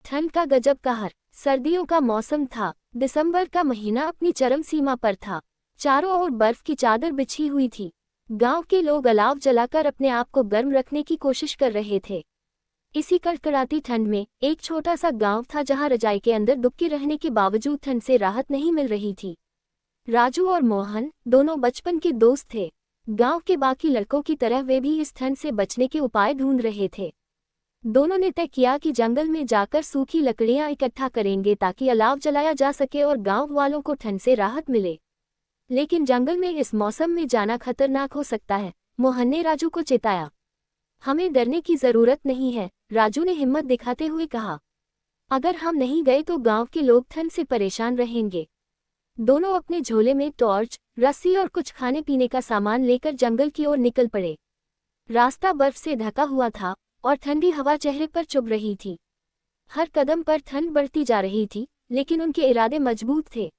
ठंड का गजब कहर। सर्दियों का मौसम था। दिसंबर का महीना अपनी चरम सीमा पर था। चारों ओर बर्फ की चादर बिछी हुई थी। गांव के लोग अलाव जलाकर अपने आप को गर्म रखने की कोशिश कर रहे थे। इसी कड़कड़ाती ठंड में एक छोटा सा गांव था जहां रजाई के अंदर दुबके रहने के बावजूद ठंड से राहत नहीं मिल रही थी। राजू और मोहन दोनों बचपन के दोस्त थे। गांव के बाकी लड़कों की तरह वे भी इस ठंड से बचने के उपाय ढूंढ रहे थे। दोनों ने तय किया कि जंगल में जाकर सूखी लकड़ियां इकट्ठा करेंगे ताकि अलाव जलाया जा सके और गांव वालों को ठंड से राहत मिले। लेकिन जंगल में इस मौसम में जाना खतरनाक हो सकता है, मोहन ने राजू को चेताया। हमें डरने की जरूरत नहीं है, राजू ने हिम्मत दिखाते हुए कहा। अगर हम नहीं गए तो गांव के लोग ठंड से परेशान रहेंगे। दोनों अपने झोले में टॉर्च, रस्सी और कुछ खाने पीने का सामान लेकर जंगल की ओर निकल पड़े। रास्ता बर्फ से ढका हुआ था और ठंडी हवा चेहरे पर चुभ रही थी। हर कदम पर ठंड बढ़ती जा रही थी, लेकिन उनके इरादे मजबूत थे।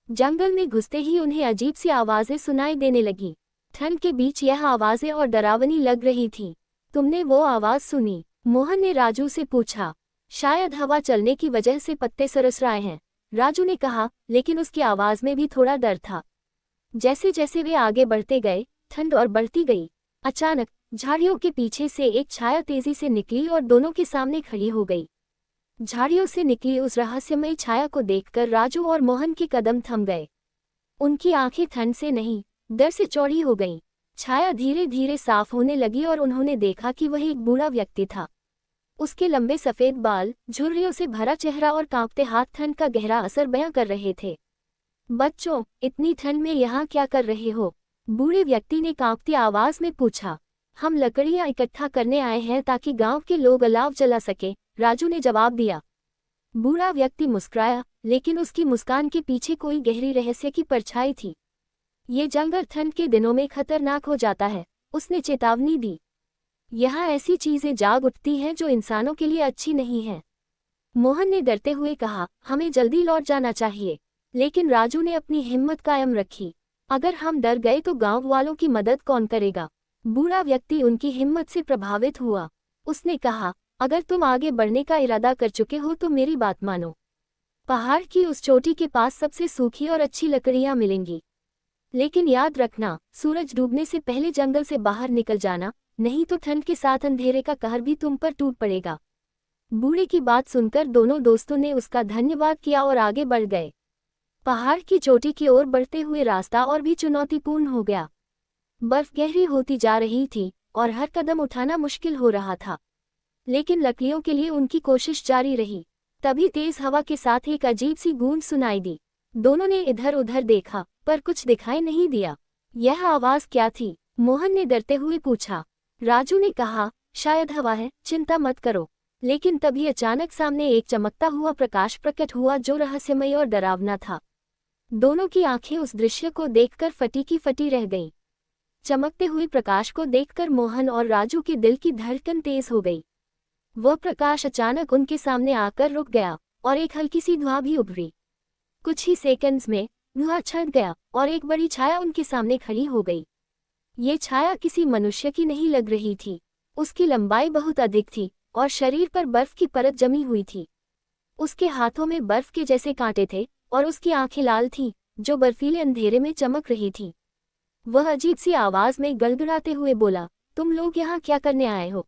जंगल में घुसते ही उन्हें अजीब सी आवाजें सुनाई देने लगीं। ठंड के बीच यह आवाजें और डरावनी लग रही थीं। तुमने वो आवाज सुनी? मोहन ने राजू से पूछा। शायद हवा चलने की वजह से पत्ते सरसराए हैं, राजू ने कहा, लेकिन उसकी आवाज में भी थोड़ा डर था। जैसे जैसे वे आगे बढ़ते गए, ठंड और बढ़ती गई। अचानक झाड़ियों के पीछे से एक छाया तेजी से निकली और दोनों के सामने खड़ी हो गई। झाड़ियों से निकली उस रहस्यमयी छाया को देखकर राजू और मोहन के कदम थम गए। उनकी आंखें ठंड से नहीं, डर से चौड़ी हो गईं। छाया धीरे धीरे साफ होने लगी और उन्होंने देखा कि वह एक बूढ़ा व्यक्ति था। उसके लंबे सफेद बाल, झुर्रियों से भरा चेहरा और कांपते हाथ ठंड का गहरा असर बयां कर रहे थे। बच्चों, इतनी ठंड में यहाँ क्या कर रहे हो? बूढ़े व्यक्ति ने कांपती आवाज में पूछा। हम लकड़ियां इकट्ठा करने आए हैं ताकि गांव के लोग अलाव जला सके, राजू ने जवाब दिया। बूढ़ा व्यक्ति मुस्कुराया, लेकिन उसकी मुस्कान के पीछे कोई गहरी रहस्य की परछाई थी। ये जंगल ठंड के दिनों में खतरनाक हो जाता है, उसने चेतावनी दी। यहाँ ऐसी चीजें जाग उठती हैं जो इंसानों के लिए अच्छी नहीं हैं। मोहन ने डरते हुए कहा, हमें जल्दी लौट जाना चाहिए। लेकिन राजू ने अपनी हिम्मत कायम रखी। अगर हम डर गए तो गांव वालों की मदद कौन करेगा? बूढ़ा व्यक्ति उनकी हिम्मत से प्रभावित हुआ। उसने कहा, अगर तुम आगे बढ़ने का इरादा कर चुके हो तो मेरी बात मानो। पहाड़ की उस चोटी के पास सबसे सूखी और अच्छी लकड़ियां मिलेंगी। लेकिन याद रखना, सूरज डूबने से पहले जंगल से बाहर निकल जाना, नहीं तो ठंड के साथ अंधेरे का कहर भी तुम पर टूट पड़ेगा। बूढ़े की बात सुनकर दोनों दोस्तों ने उसका धन्यवाद किया और आगे बढ़ गए। पहाड़ की चोटी की ओर बढ़ते हुए रास्ता और भी चुनौतीपूर्ण हो गया। बर्फ गहरी होती जा रही थी और हर कदम उठाना मुश्किल हो रहा था। लेकिन लकड़ियों के लिए उनकी कोशिश जारी रही। तभी तेज हवा के साथ एक अजीब सी गूंज सुनाई दी। दोनों ने इधर उधर देखा, पर कुछ दिखाई नहीं दिया। यह आवाज क्या थी? मोहन ने डरते हुए पूछा। राजू ने कहा, शायद हवा है, चिंता मत करो। लेकिन तभी अचानक सामने एक चमकता हुआ प्रकाश प्रकट हुआ जो रहस्यमय और डरावना था। दोनों की आंखें उस दृश्य को देखकर फटी की फटी रह गईं। चमकते हुए प्रकाश को देखकर मोहन और राजू के दिल की धड़कन तेज हो गई। वह प्रकाश अचानक उनके सामने आकर रुक गया और एक हल्की सी धुआं भी उभरी। कुछ ही सेकंड्स में धुआं छट गया और एक बड़ी छाया उनके सामने खड़ी हो गई। ये छाया किसी मनुष्य की नहीं लग रही थी। उसकी लंबाई बहुत अधिक थी और शरीर पर बर्फ की परत जमी हुई थी। उसके हाथों में बर्फ के जैसे कांटे थे और उसकी आंखें लाल थीं, जो बर्फीले अंधेरे में चमक रही थीं। वह अजीब सी आवाज में गड़गड़ाते हुए बोला, तुम लोग यहाँ क्या करने आए हो?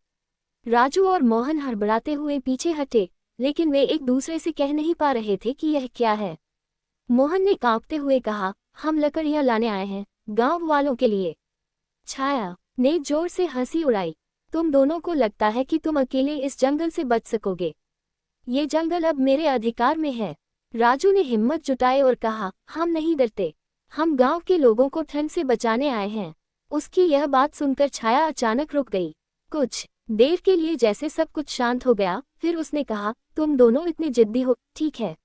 राजू और मोहन हड़बड़ाते हुए पीछे हटे, लेकिन वे एक दूसरे से कह नहीं पा रहे थे कि यह क्या है। मोहन ने कांपते हुए कहा, हम लकड़ियां लाने आए हैं, गांव वालों के लिए। छाया ने जोर से हंसी उड़ाई। तुम दोनों को लगता है कि तुम अकेले इस जंगल से बच सकोगे? ये जंगल अब मेरे अधिकार में है। राजू ने हिम्मत जुटाई और कहा, हम नहीं डरते, हम गांव के लोगों को ठंड से बचाने आए हैं। उसकी यह बात सुनकर छाया अचानक रुक गई। कुछ देर के लिए जैसे सब कुछ शांत हो गया, फिर उसने कहा, तुम दोनों इतने जिद्दी हो, ठीक है।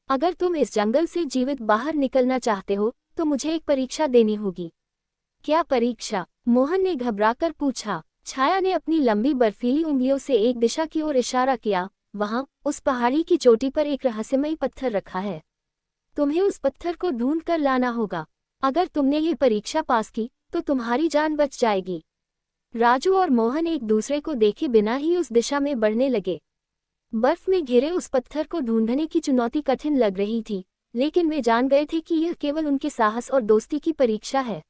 अगर तुम इस जंगल से जीवित बाहर निकलना चाहते हो तो मुझे एक परीक्षा देनी होगी। क्या परीक्षा? मोहन ने घबराकर पूछा। छाया ने अपनी लंबी बर्फीली उंगलियों से एक दिशा की ओर इशारा किया। वहां उस पहाड़ी की चोटी पर एक रहस्यमयी पत्थर रखा है। तुम्हें उस पत्थर को ढूंढ कर लाना होगा। अगर तुमने ये परीक्षा पास की तो तुम्हारी जान बच जाएगी। राजू और मोहन एक दूसरे को देखे बिना ही उस दिशा में बढ़ने लगे। बर्फ में घिरे उस पत्थर को ढूंढने की चुनौती कठिन लग रही थी, लेकिन वे जान गए थे कि यह केवल उनके साहस और दोस्ती की परीक्षा है।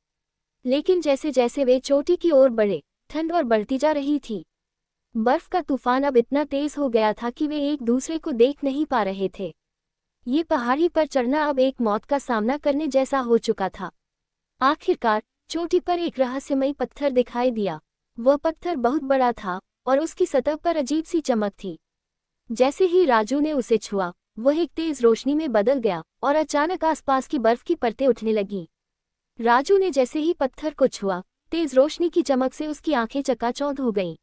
लेकिन जैसे जैसे वे चोटी की ओर बढ़े, ठंड और बढ़ती जा रही थी। बर्फ का तूफान अब इतना तेज हो गया था कि वे एक दूसरे को देख नहीं पा रहे थे। ये पहाड़ी पर चढ़ना अब एक मौत का सामना करने जैसा हो चुका था। आखिरकार चोटी पर एक रहस्यमयी पत्थर दिखाई दिया। वह पत्थर बहुत बड़ा था और उसकी सतह पर अजीब सी चमक थी। जैसे ही राजू ने उसे छुआ, वह एक तेज रोशनी में बदल गया और अचानक आसपास की बर्फ की परतें उठने लगीं। राजू ने जैसे ही पत्थर को छुआ, तेज रोशनी की चमक से उसकी आंखें चकाचौंध हो गईं।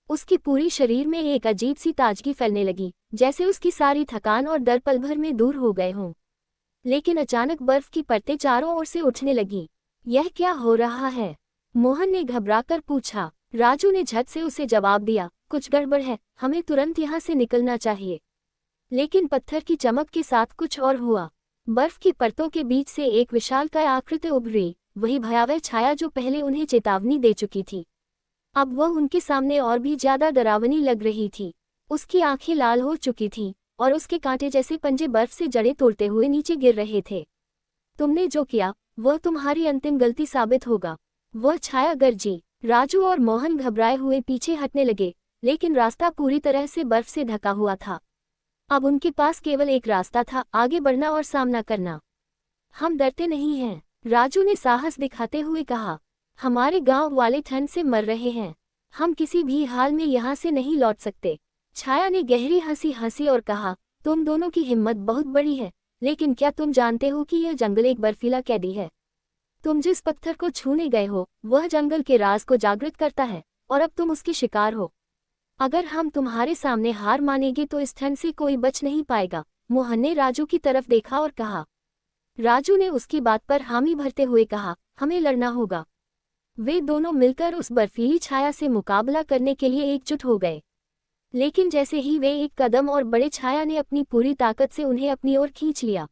उसके पूरे शरीर में एक अजीब सी ताजगी फैलने लगी, जैसे उसकी सारी थकान और डर पल भर में दूर हो गए हों। लेकिन अचानक बर्फ की परतें चारों ओर से उठने लगीं। यह क्या हो रहा है? मोहन ने घबराकर पूछा। राजू ने झट से उसे जवाब दिया, कुछ गड़बड़ है, हमें तुरंत यहाँ से निकलना चाहिए। लेकिन पत्थर की चमक के साथ कुछ और हुआ। बर्फ की परतों के बीच से एक विशालकाय आकृति उभरी, वही भयावह छाया जो पहले उन्हें चेतावनी दे चुकी थी। अब वह उनके सामने और भी ज्यादा डरावनी लग रही थी। उसकी आंखें लाल हो चुकी थीं और उसके कांटे जैसे पंजे बर्फ से जड़ें तोड़ते हुए नीचे गिर रहे थे। तुमने जो किया वह तुम्हारी अंतिम गलती साबित होगा, वह छाया गरजी। राजू और मोहन घबराए हुए पीछे हटने लगे, लेकिन रास्ता पूरी तरह से बर्फ से ढका हुआ था। अब उनके पास केवल एक रास्ता था, आगे बढ़ना और सामना करना। हम डरते नहीं हैं, राजू ने साहस दिखाते हुए कहा। हमारे गांव वाले ठंड से मर रहे हैं, हम किसी भी हाल में यहाँ से नहीं लौट सकते। छाया ने गहरी हंसी हंसी और कहा, तुम दोनों की हिम्मत बहुत बड़ी है, लेकिन क्या तुम जानते हो कि यह जंगल एक बर्फीला कैदी है? तुम जिस पत्थर को छूने गए हो वह जंगल के राज को जागृत करता है, और अब तुम उसके शिकार हो। अगर हम तुम्हारे सामने हार मानेंगे तो इस ठंड से कोई बच नहीं पाएगा। मोहन ने राजू की तरफ देखा और कहा। राजू ने उसकी बात पर हामी भरते हुए कहा, हमें लड़ना होगा। वे दोनों मिलकर उस बर्फीली छाया से मुकाबला करने के लिए एकजुट हो गए। लेकिन जैसे ही वे एक कदम और बढ़े, छाया ने अपनी पूरी ताकत से उन्हें अपनी ओर खींच लिया।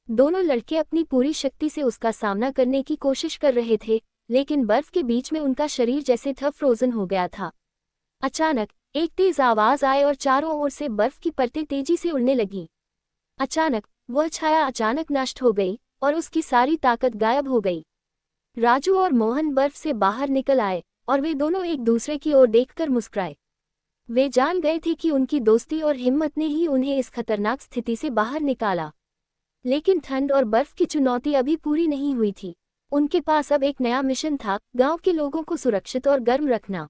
दोनों लड़के अपनी पूरी शक्ति से उसका सामना करने की कोशिश कर रहे थे, लेकिन बर्फ के बीच में उनका शरीर जैसे था फ्रोजन हो गया था। अचानक एक तेज आवाज आए और चारों ओर से बर्फ की परतें तेजी से उड़ने लगीं। अचानक वह छाया अचानक नष्ट हो गई और उसकी सारी ताकत गायब हो गई। राजू और मोहन बर्फ से बाहर निकल आए और वे दोनों एक दूसरे की ओर देखकर मुस्कुराए। वे जान गए थे कि उनकी दोस्ती और हिम्मत ने ही उन्हें इस खतरनाक स्थिति से बाहर निकाला। लेकिन ठंड और बर्फ की चुनौती अभी पूरी नहीं हुई थी। उनके पास अब एक नया मिशन था, गांव के लोगों को सुरक्षित और गर्म रखना।